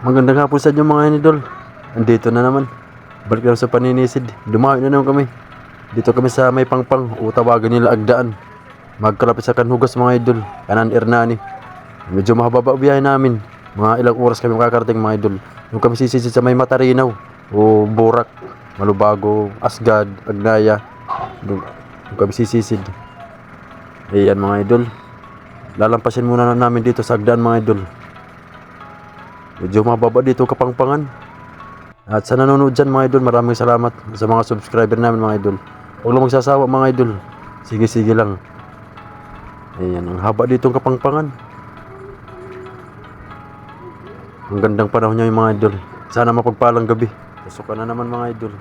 Magandang hapon sa inyo mga idol. Andito na naman. Balik na sa paninisid. Dumayo na naman kami. Dito kami sa may pangpang o tawagan nila Agdaan. Magkalapit sa Kanhugas mga idol. Kanan Ernani. Medyo mahaba biyahe namin. Mga ilang oras kami makakarating mga idol. Yung kami sisisid sa may Matarinaw o Borak, Malubago, Asgad, Agnaya. Yung kami sisisid. Ayan mga idol. Lalampasin muna namin dito sa Agdaan mga idol. Medyo mababa dito Kapangpangan. At sa nanonood dyan mga idol, maraming salamat sa mga subscriber namin mga idol. Huwag lang magsasawa mga idol. Sige lang. Ayan, ang haba dito Kapangpangan. Ang gandang panahon niya yung mga idol. Sana mapagpalang gabi. Pasukan na naman mga idol.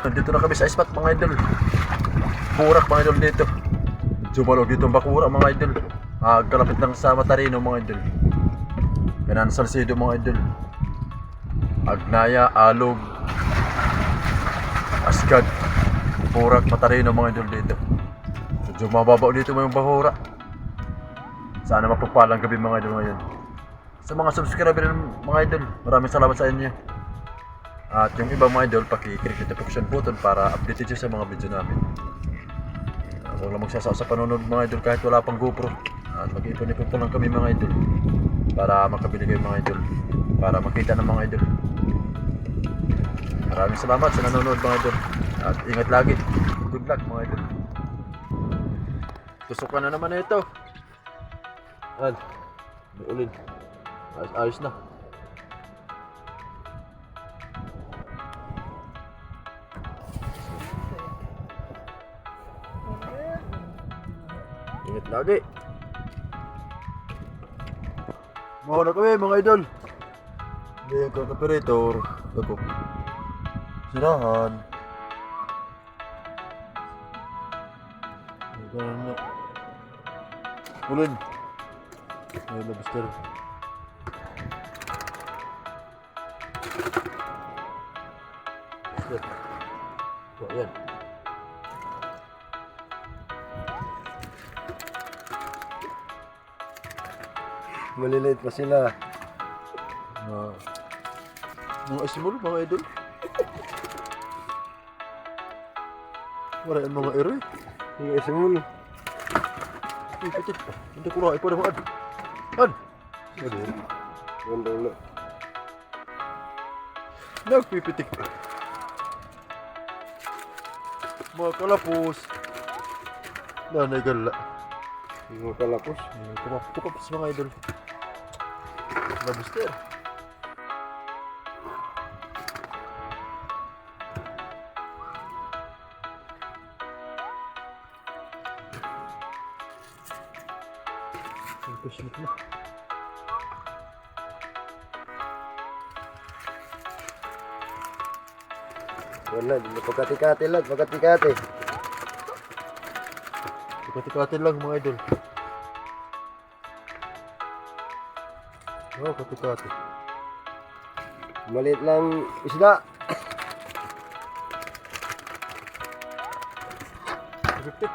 Dito na kami sa spot mga idol. Burak mga idol dito. Jumalog dito ang Bakura mga idol. Kalapit lang sa Matarino mga idol. Kanan Salcedo mga idol. Agnaya, Alog, Asgad, Burak, Matarino mga idol dito. Medyo mababaw dito mga Bakura. Sana mapagpalang gabi mga idol ngayon. Sa mga subscriber mga idol, maraming salamat sa inyo. At yung iba mga idol, paki-click notification button para updated nyo sa mga video namin. Huwag lang magsasawa sa panonood mga idol kahit wala pang GoPro. At mag-ipon-ipon po lang kami mga idol para makabili kayo mga idol, para makita ng mga idol. Maraming salamat sa nanonood mga idol. At ingat lagi. Good luck mga idol. Tusukan na naman ito. Ayan, may ulin. Ayos na. Ingat lagi. Mahal na kami mga idol. Hindi yung operator. Ako. Sirahan. Ganun na. Ulin. May lobster. So, ayan. Maliliit pa sila. Mga isimul, mga idol. Wala yung mga ere. Yung isimul. Pitit. Hindi ko lang ipo naman. An? Ano? Ganda na. Nagpipitik. Mga kalapos. Nanay gala. Yung kalapos. Kumapas mga idol. Lobster. Impassionate na. Wala, hindi pagkati-kati lang, pagkati-kati. Kati-kati lang mga idol. Oh, kati-kati. Maliit lang isda. Ripit.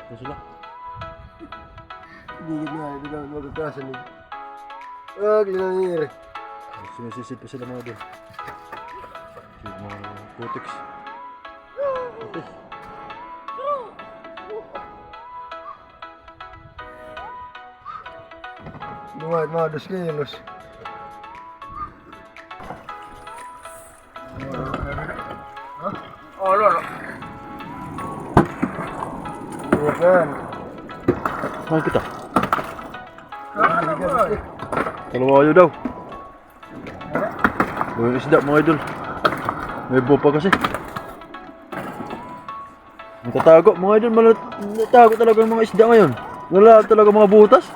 Ito sila. Hindi na, hindi na magkakasan eh. Wag lang. Sinisisid pa sila mga idol. Yung mga putiks. Putik. Buhat mga 2 kilos. Oh, lolo. Bukan. Saan kita? Kalawayo daw. Yung isda mga idol. May buo pa kasi. Natatago mga idol. Natago talaga yung mga isda ngayon. Wala talaga mga butas.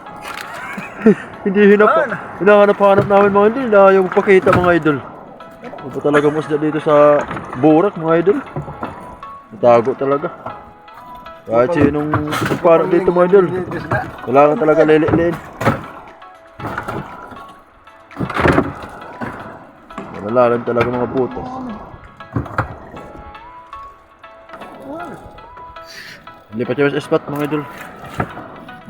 Hindi hinahanap-hanap namin mga idol. Ayaw magpakita mga idol. Ano pa talaga mga isda dito sa burak mga idol. Natago talaga. Kahit sinong parang dito mga idol. Kailangan talaga lili-lin. Malalalim talaga mga butas. Lipat yung spot mga idol.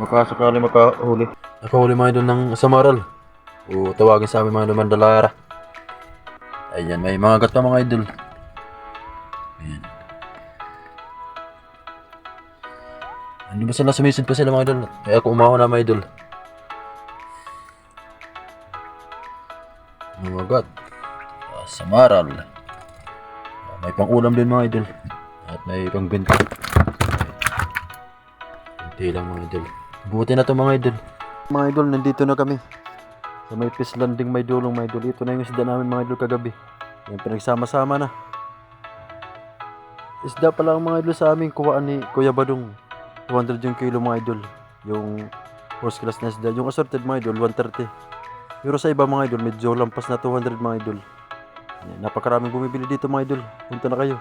Baka sakali makahuli. Nakahuli mga idol ng samaral. O tawagin sa amin mga idol Mandalara. Ayan, may mga gat pa mga idol. Ayan. Hindi ba sila sumisid pa sila mga idol? Kaya ako umahon na mga idol. Mga gat. Samaral. May pang ulam din mga idol. At may pang benta. Hindi lang mga idol. Buti na to mga idol. Mga idol, nandito na kami. Sa may fish landing may dulong mga idol. Ito na yung isda namin mga idol kagabi. Yung pinagsama-sama na. Isda pa lang mga idol sa aming kuwaan ni Kuya Badong. 200 yung kilo mga idol. Yung first class na isda. Yung assorted mga idol, 130. Pero sa iba mga idol, medyo lampas na 200 mga idol. Ayan, napakaraming bumibili dito mga idol. Punta na kayo.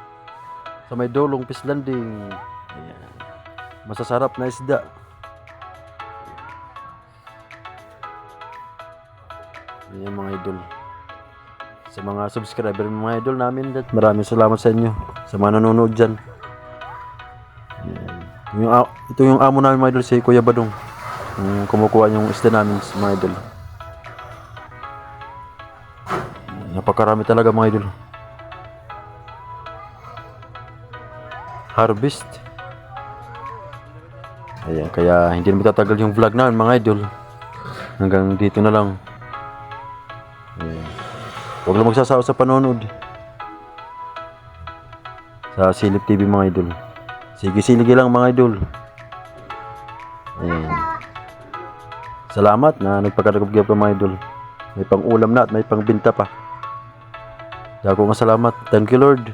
Sa may dulong fish landing. Ayan. Masasarap na isda. Ayan mga idol. Sa mga subscriber mga idol namin, maraming salamat sa inyo. Sa mga nanonood dyan. Ayan. Ito yung amo namin mga idol, si Kuya Badong. Yung kumukuha yung isda namin mga idol. Napakarami talaga mga idol. Harvest. Ayan, kaya hindi na matatagal yung vlog namin mga idol. Hanggang dito na lang. Ayan. Huwag lang magsasawa sa panonood. Sa Silip TV mga idol. Sige lang mga idol. Ayan. Salamat na nagpagkakagab pa mga idol. May pang ulam na at may pang binta pa. Dago nga salamat. Thank you Lord.